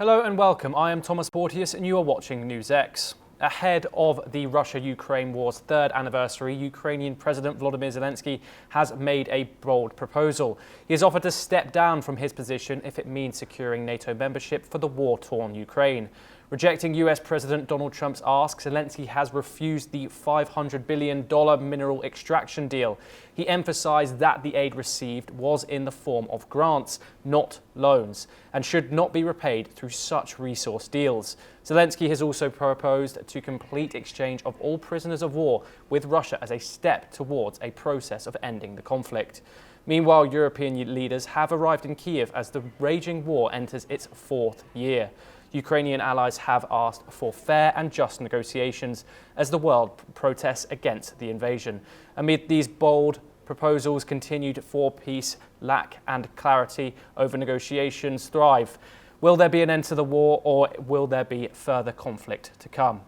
Hello and welcome. I am Thomas Porteous and you are watching NewsX. Ahead of the Russia-Ukraine war's third anniversary, Ukrainian President Volodymyr Zelenskyy has made a bold proposal. He has offered to step down from his position if it means securing NATO membership for the war-torn Ukraine. Rejecting US President Donald Trump's ask, Zelenskyy has refused the $500 billion mineral extraction deal. He emphasized that the aid received was in the form of grants, not loans, and should not be repaid through such resource deals. Zelenskyy has also proposed to complete exchange of all prisoners of war with Russia as a step towards a process of ending the conflict. Meanwhile, European leaders have arrived in Kyiv as the raging war enters its fourth year. Ukrainian allies have asked for fair and just negotiations as the world protests against the invasion. Amid these bold proposals, continued for peace, lack and clarity over negotiations thrive. Will there be an end to the war, or will there be further conflict to come?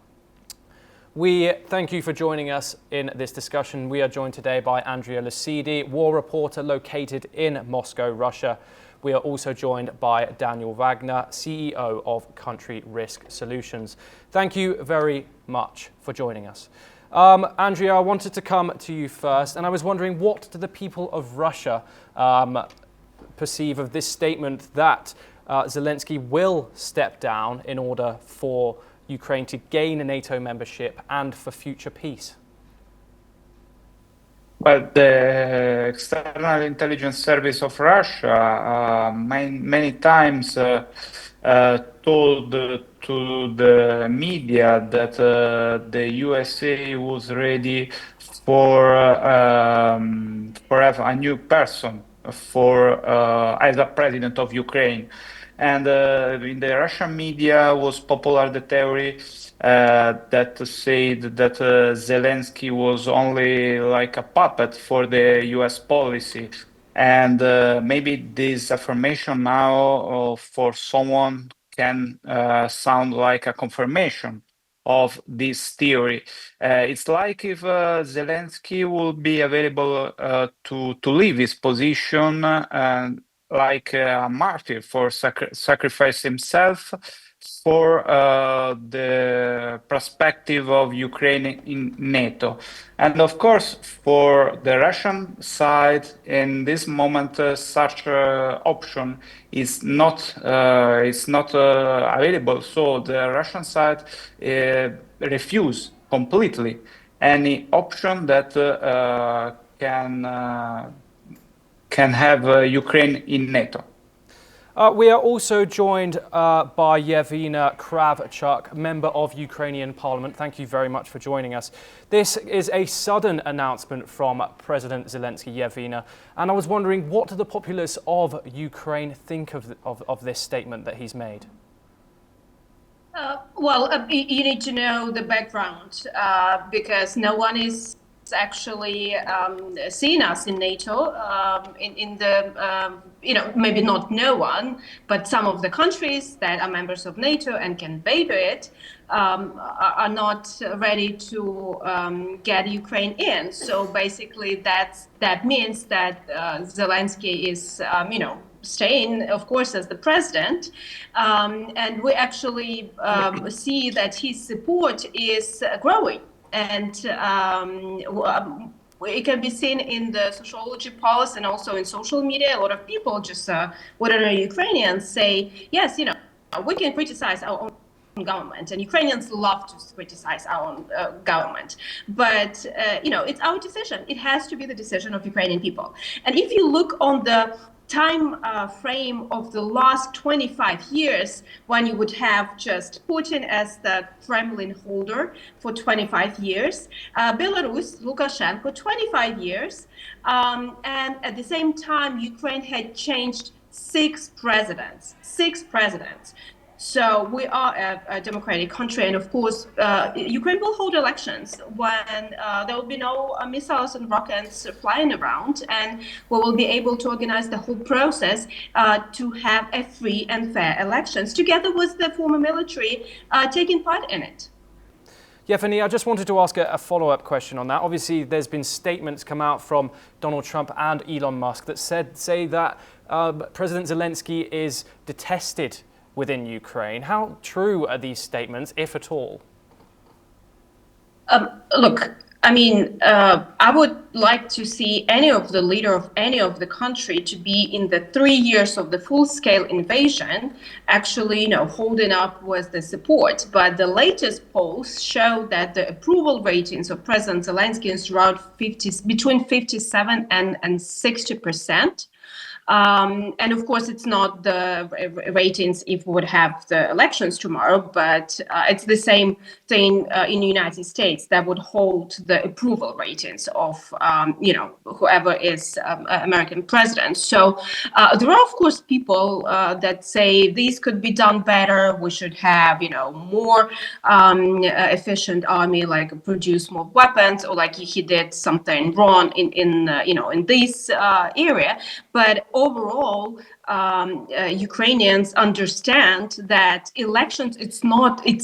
We thank you for joining us in this discussion. We are joined today by Andrea Lucidi, war reporter located in Moscow, Russia. We are also joined by Daniel Wagner, CEO of Country Risk Solutions. Thank you very much for joining us. Andrea, I wanted to come to you first, and I was wondering, what do the people of Russia perceive of this statement that Zelenskyy will step down in order for Ukraine to gain a NATO membership and for future peace? Well, the External Intelligence Service of Russia many times told to the media that the USA was ready for have a new person as a president of Ukraine. And in the Russian media was popular the theory that said that Zelenskyy was only like a puppet for the US policy. And maybe this affirmation now for someone can sound like a confirmation of this theory. It's like if Zelenskyy will be available to leave his position like a martyr for sacrifice himself for the perspective of Ukraine in NATO. And of course, for the Russian side, in this moment, such option is not available. So the Russian side refuse completely any option that can have Ukraine in NATO. We are also joined by Yevgenia Kravchuk, member of Ukrainian Parliament. Thank you very much for joining us. This is a sudden announcement from President Zelenskyy, Yevgenia, and I was wondering, what do the populace of Ukraine think of this statement that he's made? You need to know the background because no one is actually seen us in NATO in the maybe not no one, but some of the countries that are members of NATO and can veto it are not ready to get Ukraine in. So basically that means that Zelenskyy is staying, of course, as the president, and we actually see that his support is growing. And it can be seen in the sociology polls and also in social media. A lot of people, just ordinary Ukrainians, say, yes, we can criticize our own government, and Ukrainians love to criticize our own government. But, it's our decision. It has to be the decision of Ukrainian people. And if you look on the time frame of the last 25 years, when you would have just Putin as the Kremlin holder for 25 years, Belarus, Lukashenko, 25 years, and at the same time, Ukraine had changed six presidents. So we are a democratic country, and of course, Ukraine will hold elections when there will be no missiles and rockets flying around, and we will be able to organize the whole process to have a free and fair elections, together with the former military taking part in it. Yevgenia, I just wanted to ask a follow-up question on that. Obviously, there's been statements come out from Donald Trump and Elon Musk that say that President Zelenskyy is detested within Ukraine. How true are these statements, if at all? Look, I mean, I would like to see any of the leader of any of the country to be in the 3 years of the full-scale invasion, actually, holding up with the support. But the latest polls show that the approval ratings of President Zelenskyy is around between 57 and 60%. And of course, it's not the ratings if we would have the elections tomorrow, but it's the same thing in the United States that would hold the approval ratings of, whoever is American president. So there are, of course, people that say these could be done better. We should have, more efficient army, like produce more weapons, or like he did something wrong in this area. But overall, Ukrainians understand that elections, it's not a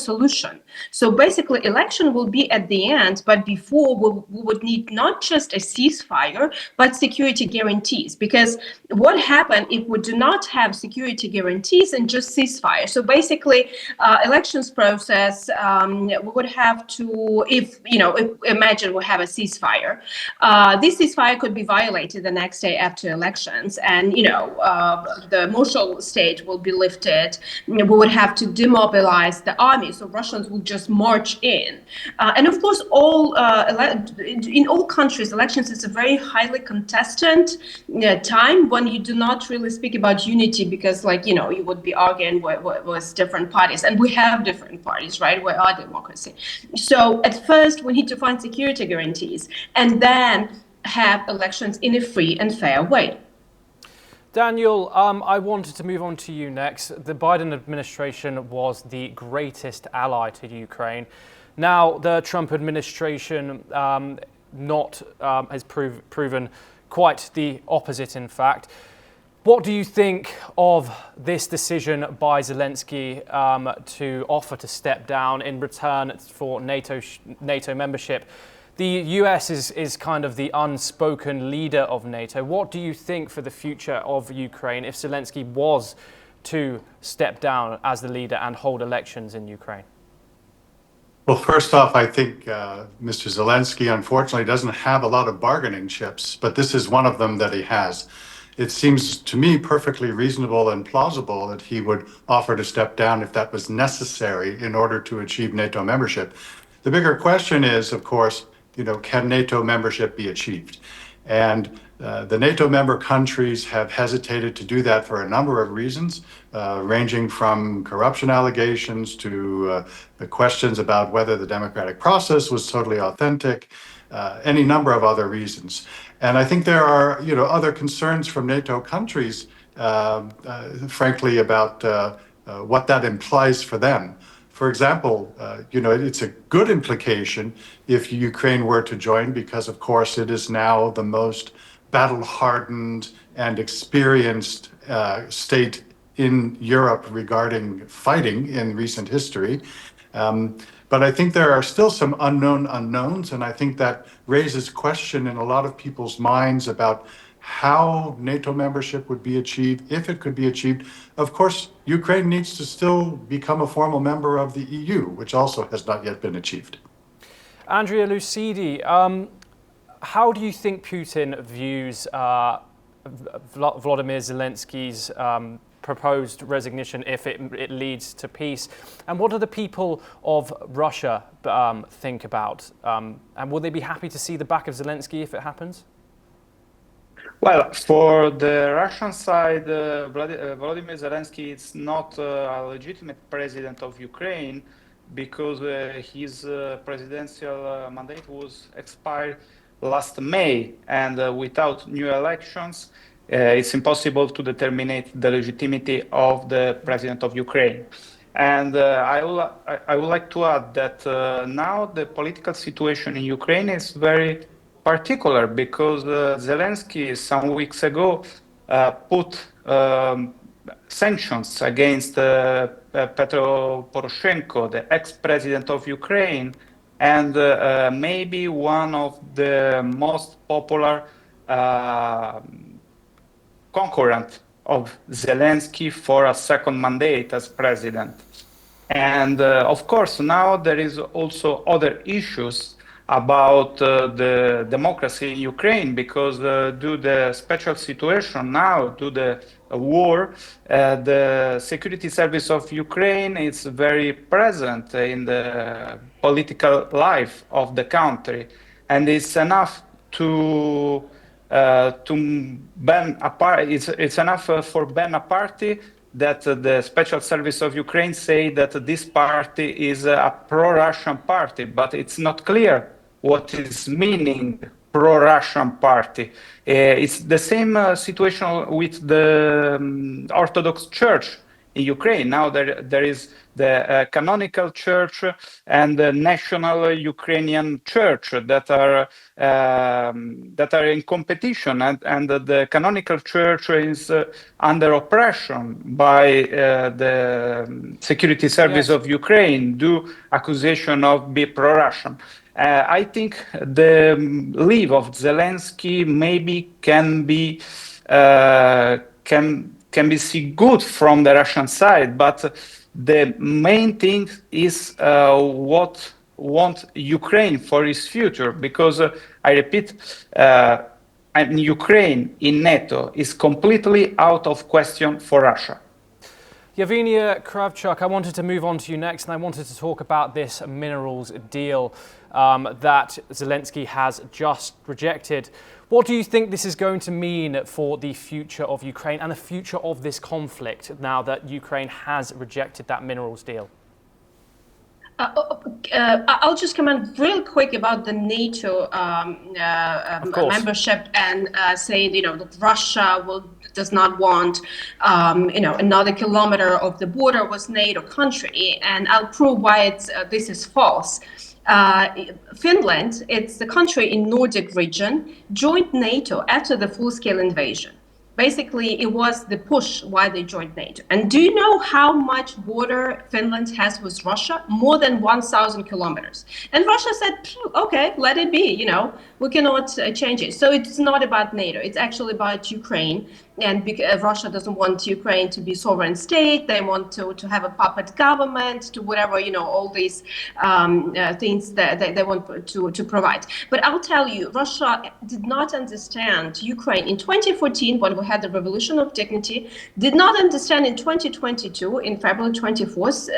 solution. So basically, election will be at the end, but before we would need not just a ceasefire, but security guarantees. Because what happened if we do not have security guarantees and just ceasefire? So basically, elections process, we would have to, imagine we have a ceasefire. This ceasefire could be violated the next day after elections, and the martial state will be lifted. We would have to demobilize the army, so Russians will just march in. And of course, in all countries, elections is a very highly contested time when you do not really speak about unity, because, you would be arguing with different parties, and we have different parties, right? We are democracy. So at first, we need to find security guarantees, and then have elections in a free and fair way. Daniel, I wanted to move on to you next. The Biden administration was the greatest ally to Ukraine. Now, the Trump administration has proven quite the opposite, in fact. What do you think of this decision by Zelenskyy to offer to step down in return for NATO membership? The US is kind of the unspoken leader of NATO. What do you think for the future of Ukraine if Zelenskyy was to step down as the leader and hold elections in Ukraine? Well, first off, I think Mr. Zelenskyy, unfortunately, doesn't have a lot of bargaining chips, but this is one of them that he has. It seems to me perfectly reasonable and plausible that he would offer to step down if that was necessary in order to achieve NATO membership. The bigger question is, of course, can NATO membership be achieved? And the NATO member countries have hesitated to do that for a number of reasons, ranging from corruption allegations to the questions about whether the democratic process was totally authentic, any number of other reasons. And I think there are, other concerns from NATO countries, frankly, about what that implies for them. For example, it's a good implication if Ukraine were to join, because, of course, it is now the most battle-hardened and experienced state in Europe regarding fighting in recent history. But I think there are still some unknown unknowns, and I think that raises question in a lot of people's minds about how NATO membership would be achieved, if it could be achieved. Of course, Ukraine needs to still become a formal member of the EU, which also has not yet been achieved. Andrea Lucidi, how do you think Putin views Volodymyr Zelensky's proposed resignation if it leads to peace? And what do the people of Russia think about? And will they be happy to see the back of Zelenskyy if it happens? Well, for the Russian side, Volodymyr Zelenskyy is not a legitimate president of Ukraine because his presidential mandate was expired last May, and without new elections, it's impossible to determine the legitimacy of the president of Ukraine. And I would like to add that now the political situation in Ukraine is very particular because Zelenskyy some weeks ago put sanctions against Petro Poroshenko, the ex-president of Ukraine, and maybe one of the most popular concurrent of Zelenskyy for a second mandate as president. And of course, now there is also other issues about the democracy in Ukraine, because due to the special situation now, due to the war, the security service of Ukraine is very present in the political life of the country, and it's enough to ban a party. It's enough for ban a party that the special service of Ukraine say that this party is a pro-Russian party, but it's not clear what is meaning pro-Russian party. It's the same situation with the Orthodox Church in Ukraine. Now there is the canonical church and the national Ukrainian church that are in competition, and the canonical church is under oppression by the security service of Ukraine due accusation of being pro-Russian. I think the leave of Zelenskyy maybe can be seen good from the Russian side, but the main thing is what want Ukraine for its future, because I repeat, Ukraine in NATO is completely out of question for Russia. Yevgenia Kravchuk, I wanted to move on to you next, and I wanted to talk about this minerals deal that Zelenskyy has just rejected. What do you think this is going to mean for the future of Ukraine and the future of this conflict now that Ukraine has rejected that minerals deal? I'll just comment real quick about the NATO membership and say, that Russia does not want, another kilometer of the border with NATO country, and I'll prove why this is false. Finland, it's the country in Nordic region, joined NATO after the full-scale invasion. Basically, it was the push why they joined NATO. And do you know how much border Finland has with Russia? More than 1,000 kilometers. And Russia said, okay, let it be, we cannot change it. So it's not about NATO, it's actually about Ukraine. And because Russia doesn't want Ukraine to be sovereign state, they want to have a puppet government, to whatever, all these things that they want to provide. But I'll tell you, Russia did not understand Ukraine in 2014 when we had the Revolution of Dignity, did not understand in 2022, in February 24th,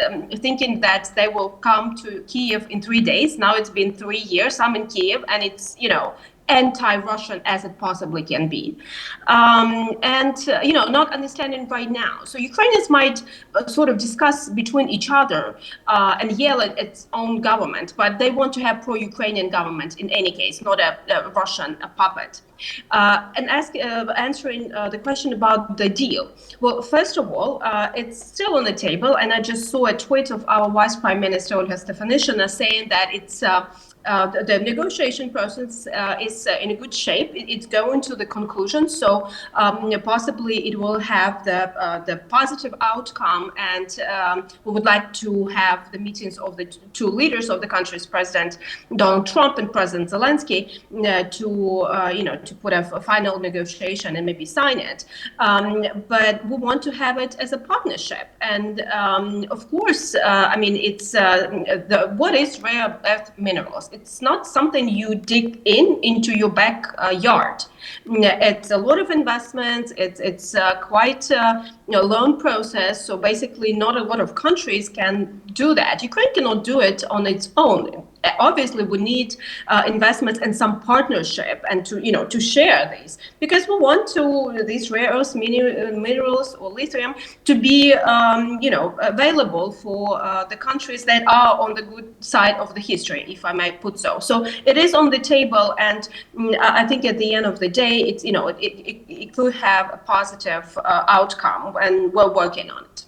thinking that they will come to Kyiv in 3 days. Now it's been 3 years, I'm in Kyiv, and it's, anti-Russian as it possibly can be, not understanding right now. So Ukrainians might sort of discuss between each other and yell at its own government, but they want to have pro-Ukrainian government in any case, not a Russian puppet. And answering the question about the deal. Well, first of all, it's still on the table, and I just saw a tweet of our Vice Prime Minister Olga Stefanishyna saying that it's the negotiation process is in a good shape. It's going to the conclusion, so possibly it will have the positive outcome, and we would like to have the meetings of the two leaders of the countries, President Donald Trump and President Zelenskyy, to put a final negotiation and maybe sign it. But we want to have it as a partnership, and of course, it's what is rare earth minerals. It's not something you dig into your backyard. It's a lot of investments. It's quite a long process. So basically, not a lot of countries can do that. Ukraine cannot do it on its own. Obviously, we need investments and some partnership, and to share these, because we want these rare earth minerals or lithium to be available for the countries that are on the good side of the history, if I may put so. So it is on the table, and I think at the end of the day, it's it could have a positive outcome, and we're working on it.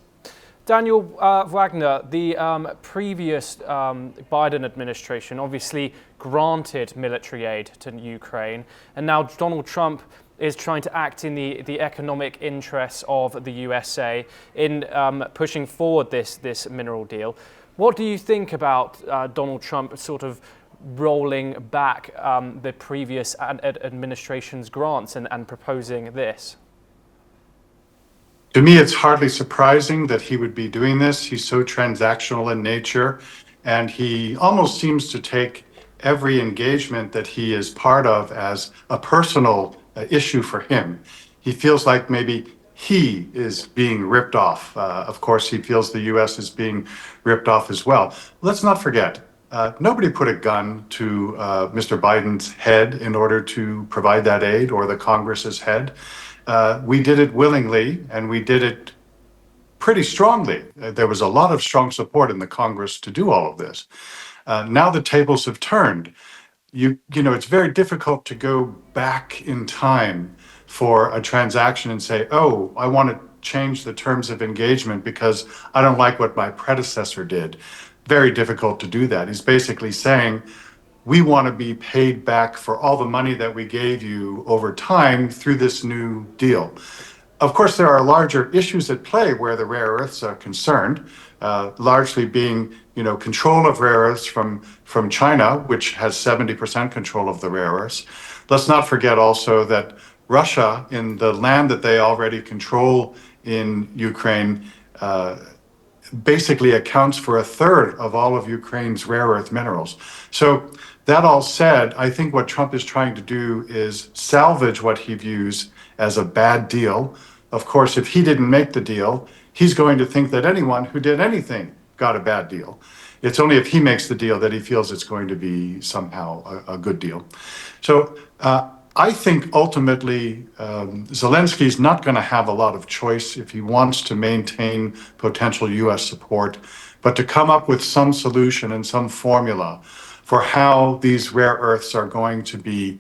Daniel Wagner, the previous Biden administration obviously granted military aid to Ukraine, and now Donald Trump is trying to act in the economic interests of the USA in pushing forward this mineral deal. What do you think about Donald Trump sort of rolling back the previous administration's grants and proposing this? To me, it's hardly surprising that he would be doing this. He's so transactional in nature, and he almost seems to take every engagement that he is part of as a personal issue for him. He feels like maybe he is being ripped off. Of course, he feels the US is being ripped off as well. Let's not forget, nobody put a gun to Mr. Biden's head in order to provide that aid, or the Congress's head. We did it willingly, and we did it pretty strongly. There was a lot of strong support in the Congress to do all of this. Now the tables have turned. You know, it's very difficult to go back in time for a transaction and say, oh, I want to change the terms of engagement because I don't like what my predecessor did. Very difficult to do that. He's basically saying, we want to be paid back for all the money that we gave you over time through this new deal. Of course, there are larger issues at play where the rare earths are concerned, largely being, you know, control of rare earths from China, which has 70% control of the rare earths. Let's not forget also that Russia, in the land that they already control in Ukraine, basically accounts for a third of all of Ukraine's rare earth minerals. So that all said, I think what Trump is trying to do is salvage what he views as a bad deal. Of course, if he didn't make the deal, he's going to think that anyone who did anything got a bad deal. It's only if he makes the deal that he feels it's going to be somehow a good deal. So I think ultimately Zelenskyy is not going to have a lot of choice if he wants to maintain potential US support, but to come up with some solution and some formula for how these rare earths are going to be,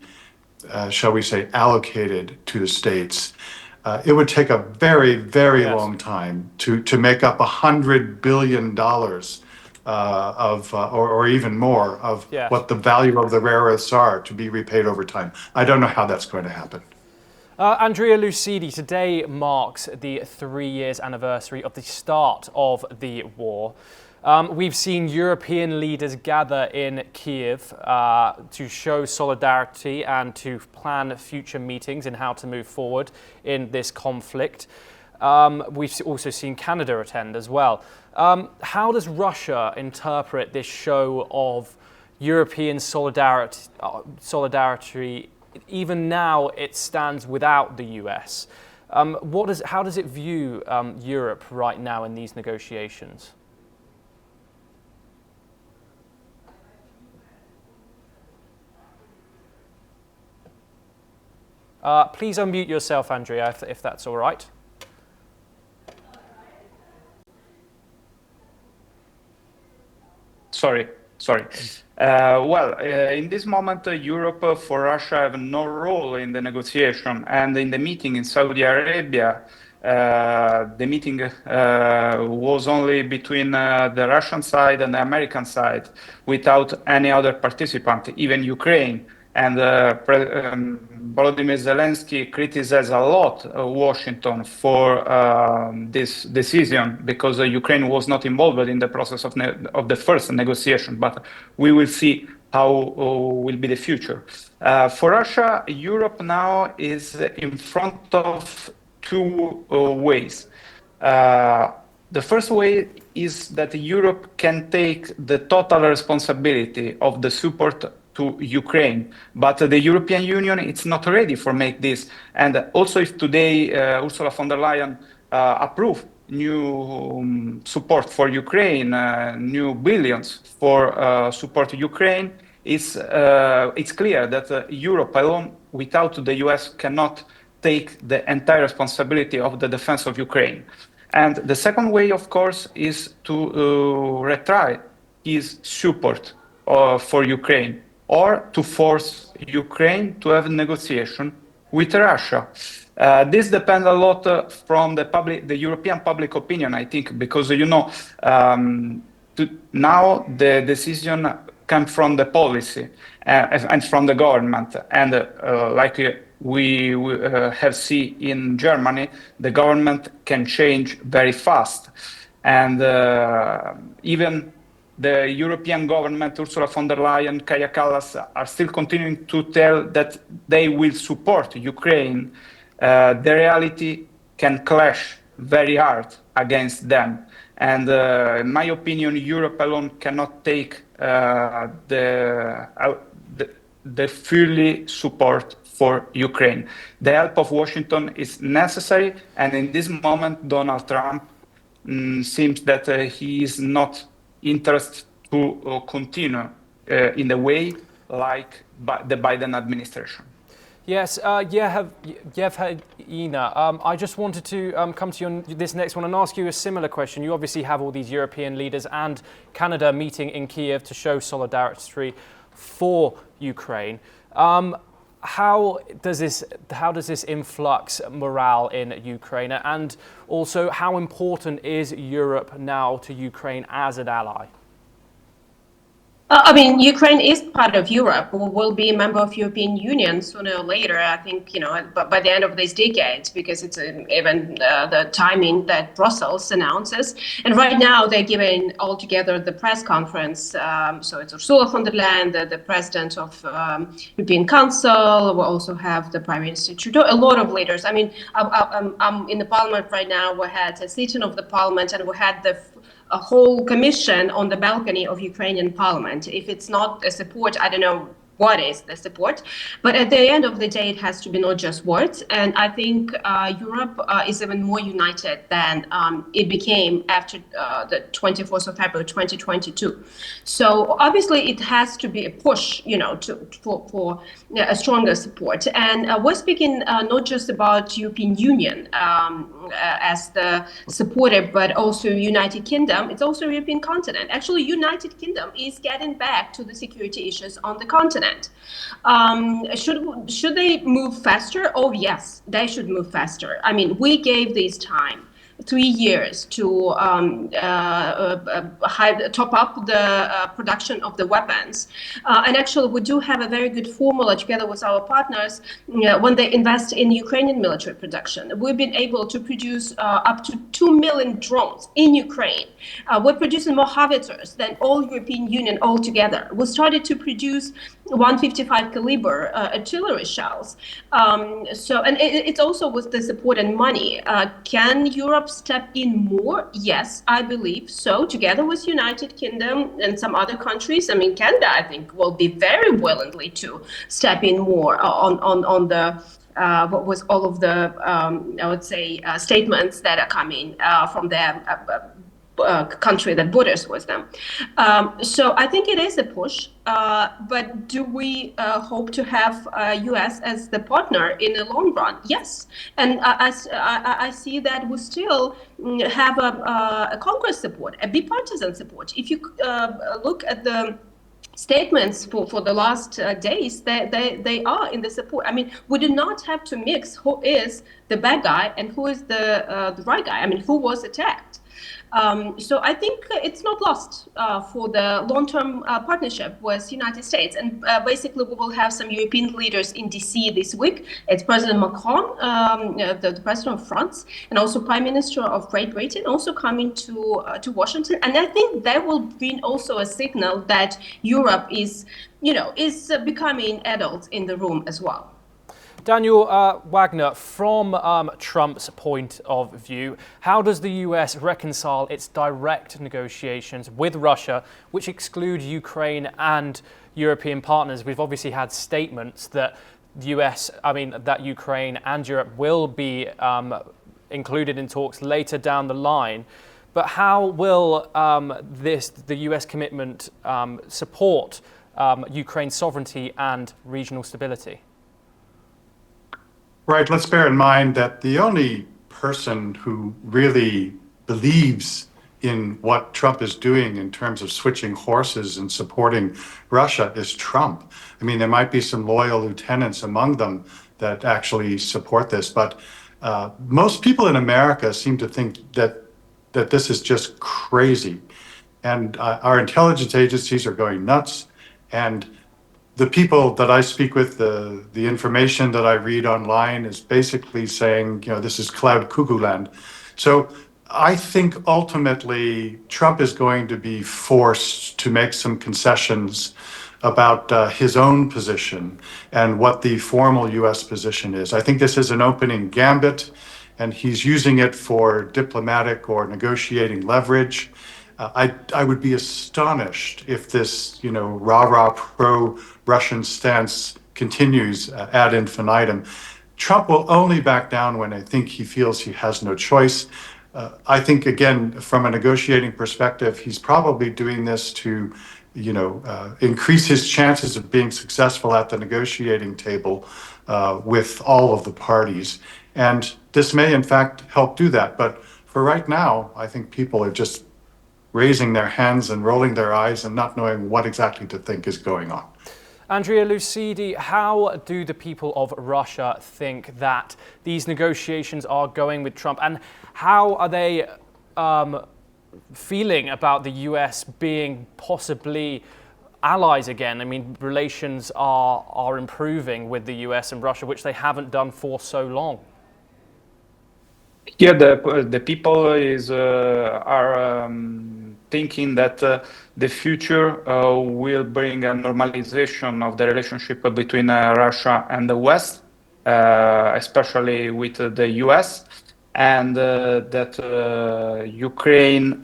shall we say, allocated to the states. It would take a very, very long time to make up $100 billion or even more of what the value of the rare earths are to be repaid over time. I don't know how that's going to happen. Andrea Lucidi, today marks the 3 years anniversary of the start of the war. We've seen European leaders gather in Kyiv to show solidarity and to plan future meetings and how to move forward in this conflict. We've also seen Canada attend as well. How does Russia interpret this show of European solidarity? Even now, it stands without the US. How does it view Europe right now in these negotiations? Please unmute yourself, Andrea, if that's all right. Sorry. In this moment, Europe for Russia have no role in the negotiation, and in the meeting in Saudi Arabia, the meeting was only between the Russian side and the American side, without any other participant, even Ukraine. And Volodymyr Zelenskyy criticized a lot Washington for this decision because Ukraine was not involved in the process of the first negotiation. But we will see how will be the future. For Russia, Europe now is in front of two ways. The first way is that Europe can take the total responsibility of the support to Ukraine, but the European Union it's not ready for make this. And also, if today Ursula von der Leyen approved new support for Ukraine, new billions for support to Ukraine, it's clear that Europe alone, without the US, cannot take the entire responsibility of the defense of Ukraine. And the second way, of course, is to retry his support for Ukraine, or to force Ukraine to have a negotiation with Russia. This depends a lot from the European public opinion, I think, because now the decision comes from the policy and from the government, and like we have seen in Germany, the government can change very fast, and even the European government, Ursula von der Leyen, Kaja Kallas, are still continuing to tell that they will support Ukraine. The reality can clash very hard against them. And in my opinion, Europe alone cannot take the fully support for Ukraine. The help of Washington is necessary, and in this moment, Donald Trump seems that he is not interested to continue in the way like the Biden administration. Yes, Yevhenia, I just wanted to come to you on this next one and ask you a similar question. You obviously have all these European leaders and Canada meeting in Kyiv to show solidarity for Ukraine. How does this influx morale in Ukraine, and also how important is Europe now to Ukraine as an ally? I mean, Ukraine is part of Europe, will be a member of European Union sooner or later. I think, by the end of this decade, because it's even the timing that Brussels announces. And right now they're giving all together the press conference. So it's Ursula von der Leyen, the president of European Council. We also have the Prime Minister Trudeau, a lot of leaders. I mean, I'm in the parliament right now. We had a sitting of the parliament, and we had a whole commission on the balcony of Ukrainian parliament. If it's not a support, I don't know what is the support. But at the end of the day, it has to be not just words. And I think Europe is even more united than it became after the 24th of February 2022. So obviously it has to be a push, for a stronger support. And we're speaking not just about European Union as the supporter, but also United Kingdom. It's also European continent. Actually, United Kingdom is getting back to the security issues on the continent. Should they move faster? Oh, yes, they should move faster. I mean, we gave this time 3 years to top up the production of the weapons. And actually, we do have a very good formula together with our partners when they invest in Ukrainian military production. We've been able to produce up to 2 million drones in Ukraine. We're producing more howitzers than all European Union altogether. We started to produce 155 caliber artillery shells. And it's also with the support and money. Can Europe step in more? Yes, I believe so. Together with United Kingdom and some other countries. I mean, Canada, I think, will be very willingly to step in more on the what was all of the I would say statements that are coming from the country that borders with them. So I think it is a push, but do we hope to have US as the partner in the long run? Yes, and I see that we still have a Congress support, a bipartisan support. If you look at the statements for the last days, they are in the support. I mean, we do not have to mix who is the bad guy and who is the right guy. I mean, who was attacked. So I think it's not lost for the long-term partnership with United States. And basically, we will have some European leaders in DC this week. It's President Macron, the President of France, and also Prime Minister of Great Britain, also coming to Washington. And I think that will bring also a signal that Europe is becoming adults in the room as well. Daniel Wagner, from Trump's point of view, how does the US reconcile its direct negotiations with Russia, which exclude Ukraine and European partners? We've obviously had statements that that Ukraine and Europe will be included in talks later down the line. But how will the US commitment support Ukraine's sovereignty and regional stability? Right, let's bear in mind that the only person who really believes in what Trump is doing in terms of switching horses and supporting Russia is Trump. I mean, there might be some loyal lieutenants among them that actually support this, but most people in America seem to think that this is just crazy. And our intelligence agencies are going nuts. And the people that I speak with, the information that I read online is basically saying, this is cloud cuckoo land. So I think ultimately Trump is going to be forced to make some concessions about his own position and what the formal US position is. I think this is an opening gambit. and he's using it for diplomatic or negotiating leverage. I would be astonished if this, rah-rah pro-Russian stance continues ad infinitum. Trump will only back down when I think he feels he has no choice. I think, again, from a negotiating perspective, he's probably doing this to, increase his chances of being successful at the negotiating table with all of the parties. And this may, in fact, help do that. But for right now, I think people are just raising their hands and rolling their eyes and not knowing what exactly to think is going on. Andrea Lucidi, how do the people of Russia think that these negotiations are going with Trump, and how are they feeling about the US being possibly allies again? I mean, relations are improving with the US and Russia, which they haven't done for so long. Yeah, the people are thinking that the future will bring a normalization of the relationship between Russia and the West, especially with the US, and that Ukraine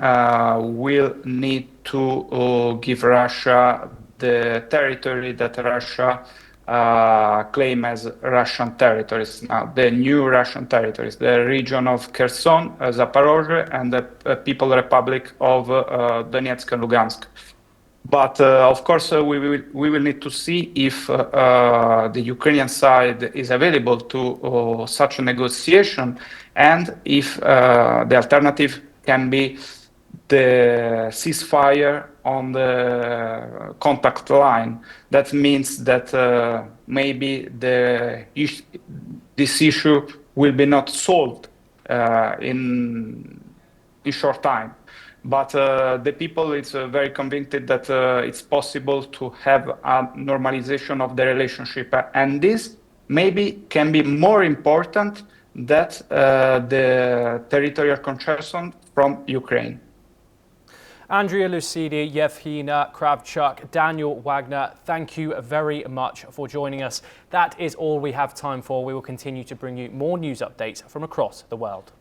will need to give Russia the territory that Russia claim as Russian territories now, the new Russian territories, the region of Kherson, Zaporozhye, and the People Republic of Donetsk and Lugansk. But of course, we will need to see if the Ukrainian side is available to such a negotiation, and if the alternative can be the ceasefire on the contact line. That means that maybe this issue will be not solved in short time. But the people is very convinced that it's possible to have a normalization of the relationship, and this maybe can be more important than the territorial concession from Ukraine. Andrea Lucidi, Yevhenia Kravchuk, Daniel Wagner, thank you very much for joining us. That is all we have time for. We will continue to bring you more news updates from across the world.